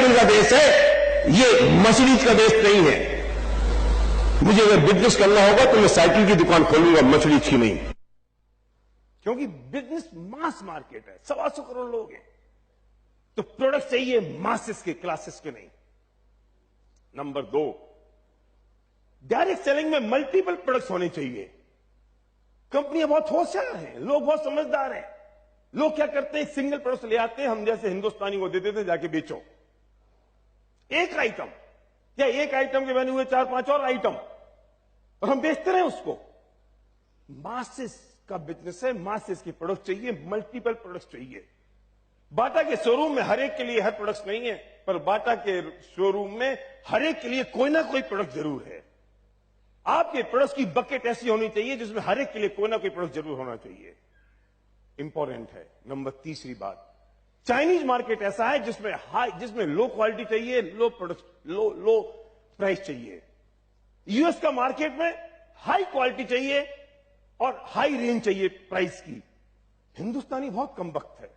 Motorcycle का देश है, ये मर्सिडीज का देश नहीं है। मुझे अगर बिजनेस करना होगा तो मैं साइकिल की दुकान खोलूंगा, मर्सिडीज की नहीं, क्योंकि बिजनेस मास मार्केट है, 125 करोड़ लोग हैं, तो प्रोडक्ट चाहिए मासेस के, क्लासेस के नहीं। नंबर 2, डायरेक्ट सेलिंग में मल्टीपल प्रोडक्ट्स होने चाहिए। कंपनियां बहुत होशियार हैं, लोग बहुत समझदार हैं। लोग क्या करते हैं, सिंगल प्रोडक्ट ले आते हैं, हम जैसे हिंदुस्तानी को देते थे, जाके बेचो एक आइटम, या एक आइटम के बने हुए 4-5 और आइटम, और हम बेचते रहे उसको। मासेस का बिजनेस है, मासेस की प्रोडक्ट चाहिए, मल्टीपल प्रोडक्ट्स चाहिए। बाटा के शोरूम में हर एक के लिए हर प्रोडक्ट नहीं है, पर बाटा के शोरूम में हर एक के लिए कोई ना कोई प्रोडक्ट जरूर है। आपके प्रोडक्ट की बकेट ऐसी होनी चाहिए जिसमें हर एक के लिए कोई ना कोई प्रोडक्ट जरूर होना चाहिए। इंपॉर्टेंट है। नंबर 3 बात, चाइनीज मार्केट ऐसा है जिसमें लो क्वालिटी चाहिए, लो प्रोडक्ट, लो प्राइस चाहिए। यूएस का मार्केट में हाई क्वालिटी चाहिए और हाई रेंज चाहिए प्राइस की। हिंदुस्तानी बहुत कम वक्त है,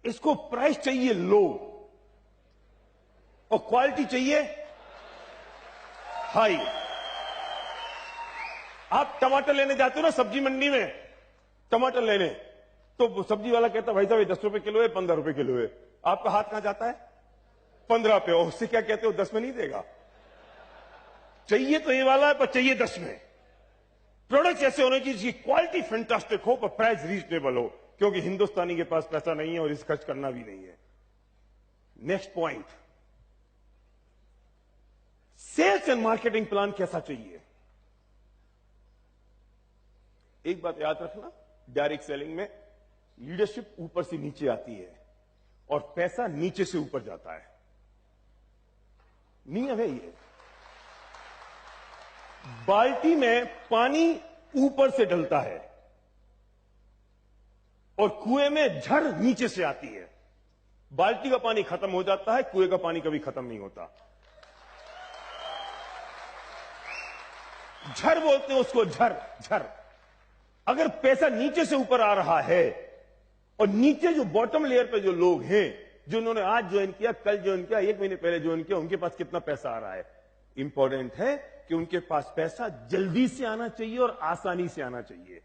इसको प्राइस चाहिए लो और क्वालिटी चाहिए हाई। आप टमाटर लेने जाते हो ना सब्जी मंडी में, टमाटर लेने, तो सब्जी वाला कहता भाई साहब ये 10 रुपए किलो है, 15 रुपए किलो है। आपका हाथ कहां जाता है? 15 पे। और उससे क्या कहते हो, 10 में नहीं देगा। चाहिए तो ये वाला है, पर चाहिए 10 में। प्रोडक्ट्स ऐसे होने चाहिए जिसकी क्वालिटी फैंटास्टिक हो पर प्राइस रीजनेबल हो, क्योंकि हिंदुस्तानी के पास पैसा नहीं है और इस खर्च करना भी नहीं है। Next point, sales and marketing plan कैसा चाहिए? एक बात याद रखना, डायरेक्ट सेलिंग में लीडरशिप ऊपर से नीचे आती है और पैसा नीचे से ऊपर जाता है। नियम है ये। बाल्टी में पानी ऊपर से डलता है और कुएं में झड़ नीचे से आती है। बाल्टी का पानी खत्म हो जाता है, कुएं का पानी कभी खत्म नहीं होता। झड़ बोलते हैं उसको, झड़। अगर पैसा नीचे से ऊपर आ रहा है और नीचे जो बॉटम लेयर पे जो लोग हैं, जो उन्होंने आज ज्वाइन किया, कल ज्वाइन किया, 1 महीने पहले ज्वाइन किया, उनके पास कितना पैसा आ रहा है? इंपॉर्टेंट है कि उनके पास पैसा जल्दी से आना चाहिए और आसानी से आना चाहिए।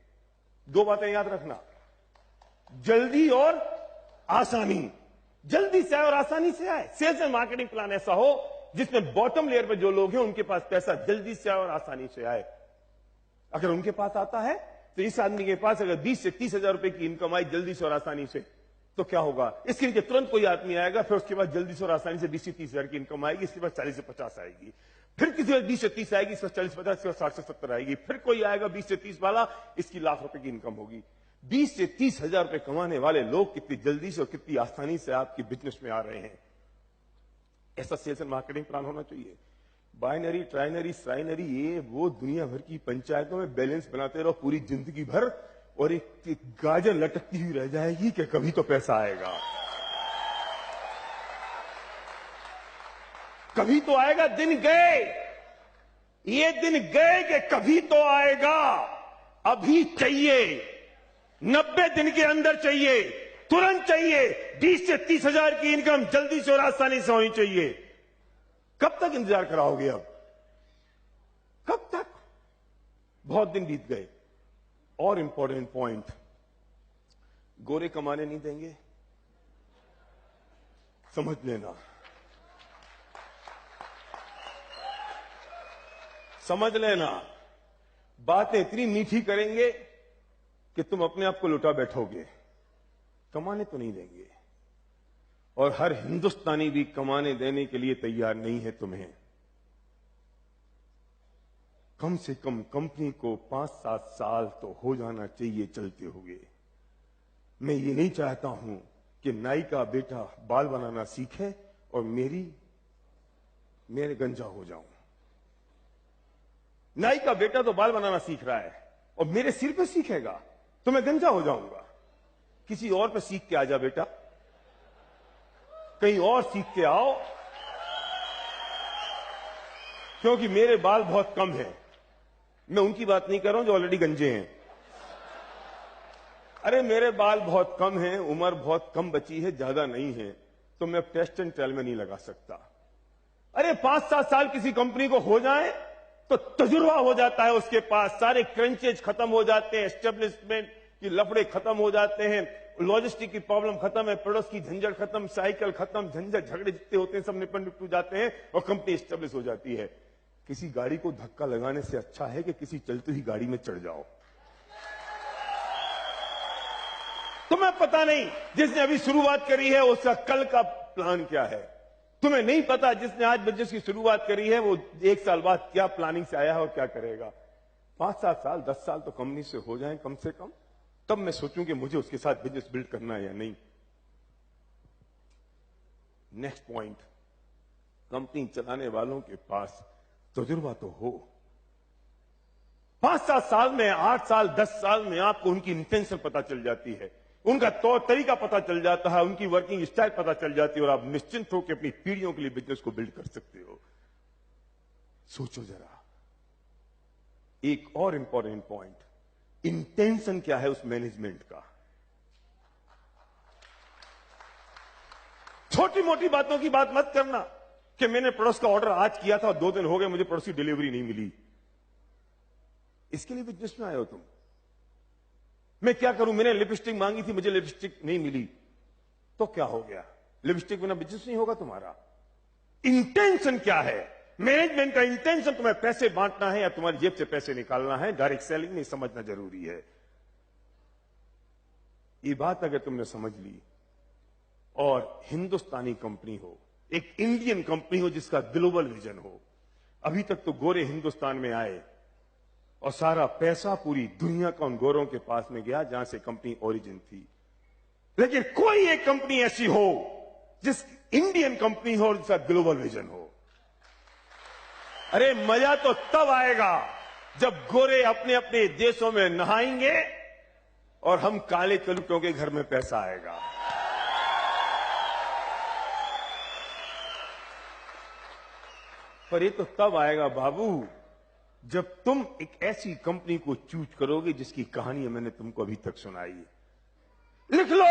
2 बातें याद रखना, जल्दी और आसानी। जल्दी से आए और आसानी से आए। सेल्स एंड मार्केटिंग प्लान ऐसा हो जिसमें बॉटम लेयर पे जो लोग हैं उनके पास पैसा जल्दी से आए और आसानी से आए। अगर उनके पास आता है तो इस आदमी के पास अगर 20 से 30 हजार रुपए की इनकम आई जल्दी से और आसानी से, तो क्या होगा? इसके नीचे तुरंत कोई आदमी आएगा, फिर उसके बाद जल्दी से और आसानी से 20 से 30 हजार की इनकम आएगी, इसके बाद 40 से 50 आएगी, फिर किसी बार 20 से 30 आएगी, इसके बाद 40 से 50, इसके बाद 60 से 70 आएगी, फिर कोई आएगा 20 से 30 वाला, इसकी लाख रुपए की इनकम होगी। 20 से 30 हजार रुपए कमाने वाले लोग कितनी जल्दी से और कितनी आसानी से आपके बिजनेस में आ रहे हैं। ऐसा सेल्स एंड मार्केटिंग प्लान होना चाहिए। बाइनरी, ट्राइनरी, साइनरी, ये वो दुनिया भर की पंचायतों में बैलेंस बनाते रहो पूरी जिंदगी भर, और एक गाजर लटकती हुई रह जाएगी कि कभी तो पैसा आएगा, कभी तो आएगा। दिन गए, ये दिन गए कि कभी तो आएगा। अभी चाहिए, 90 दिन के अंदर चाहिए, तुरंत चाहिए। 20 से 30 हजार की इनकम जल्दी से और आसानी से होनी चाहिए। कब तक इंतजार कराओगे? अब कब तक? बहुत दिन बीत गए। और इंपॉर्टेंट पॉइंट, गोरे कमाने नहीं देंगे, समझ लेना, समझ लेना। बातें इतनी मीठी करेंगे कि तुम अपने आप को लुटा बैठोगे, कमाने तो नहीं देंगे। और हर हिंदुस्तानी भी कमाने देने के लिए तैयार नहीं है तुम्हें। कम से कम कंपनी को 5-7 साल तो हो जाना चाहिए चलते हुए। मैं ये नहीं चाहता हूं कि नाई का बेटा बाल बनाना सीखे और मेरे गंजा हो जाऊं। नाई का बेटा तो बाल बनाना सीख रहा है और मेरे सिर पे सीखेगा तो मैं गंजा हो जाऊंगा। किसी और पे सीख के आ जा बेटा, कहीं और सीख के आओ, क्योंकि मेरे बाल बहुत कम हैं। मैं उनकी बात नहीं कर रहा हूं जो ऑलरेडी गंजे हैं। अरे मेरे बाल बहुत कम हैं, उम्र बहुत कम बची है, ज्यादा नहीं है। तो मैं टेस्ट एंड ट्रायल में नहीं लगा सकता। अरे 5-7 साल किसी कंपनी को हो जाए तो तजुर्बा हो जाता है उसके पास, सारे क्रंचेज खत्म हो जाते हैं, एस्टेब्लिशमेंट की लफड़े खत्म हो जाते हैं, लॉजिस्टिक की प्रॉब्लम खत्म है, प्रोडक्ट्स की झंझट खत्म, साइकिल खत्म, झंझट झगड़े जितने होते हैं सब निपट जाते हैं और कंपनी एस्टेब्लिश हो जाती है। किसी गाड़ी को धक्का लगाने से अच्छा है कि किसी चलती हुई गाड़ी में चढ़ जाओ। तुम्हें पता नहीं जिसने अभी शुरुआत करी है उसका कल का प्लान क्या है। तुम्हें नहीं पता जिसने आज बिजनेस की शुरुआत करी है वो 1 साल बाद क्या प्लानिंग से आया है और क्या करेगा। 5-7 साल 10 साल तो कंपनी से हो जाए कम से कम, तब मैं सोचूं कि मुझे उसके साथ बिजनेस बिल्ड करना है या नहीं। नेक्स्ट पॉइंट, कंपनी चलाने वालों के पास तजुर्बा तो हो। 5-7 साल में, 8 साल 10 साल में आपको उनकी इंटेंशन पता चल जाती है, उनका तौर तरीका पता चल जाता है, उनकी वर्किंग स्टाइल पता चल जाती है और आप निश्चिंत होकर अपनी पीढ़ियों के लिए बिजनेस को बिल्ड कर सकते हो। सोचो जरा, एक और इंपॉर्टेंट पॉइंट, इंटेंशन क्या है उस मैनेजमेंट का। छोटी मोटी बातों की बात मत करना कि मैंने प्रोडक्ट्स का ऑर्डर आज किया था और 2 दिन हो गए मुझे प्रोडक्ट्स की डिलीवरी नहीं मिली। इसके लिए बिजनेस में आए हो तुम। मैं क्या करूं, मैंने लिपस्टिक मांगी थी मुझे लिपस्टिक नहीं मिली, तो क्या हो गया? लिपस्टिक बिना बिजनेस नहीं होगा तुम्हारा। इंटेंशन क्या है? मैनेजमेंट का इंटेंशन तुम्हें पैसे बांटना है या तुम्हारी जेब से पैसे निकालना है, डायरेक्ट सेलिंग नहीं, समझना जरूरी है। ये बात अगर तुमने समझ ली और हिंदुस्तानी कंपनी हो, एक इंडियन कंपनी हो जिसका ग्लोबल विजन हो। अभी तक तो गोरे हिंदुस्तान में आए और सारा पैसा पूरी दुनिया का उन गोरों के पास में गया जहां से कंपनी ओरिजिन थी। लेकिन कोई एक कंपनी ऐसी हो जिस इंडियन कंपनी हो और जिसका ग्लोबल विजन हो। अरे मजा तो तब आएगा जब गोरे अपने अपने देशों में नहाएंगे और हम काले कलुटों के घर में पैसा आएगा। पर ये तो तब आएगा बाबू जब तुम एक ऐसी कंपनी को चूज करोगे जिसकी कहानी मैंने तुमको अभी तक सुनाई है। लिख लो,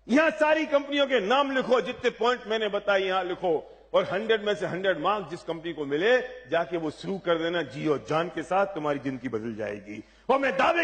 यहां सारी कंपनियों के नाम लिखो, जितने पॉइंट मैंने बताए यहां लिखो और 100 में से 100 मार्क्स जिस कंपनी को मिले जाके वो शुरू कर देना जी और जान के साथ, तुम्हारी जिंदगी बदल जाएगी। और मैं दावे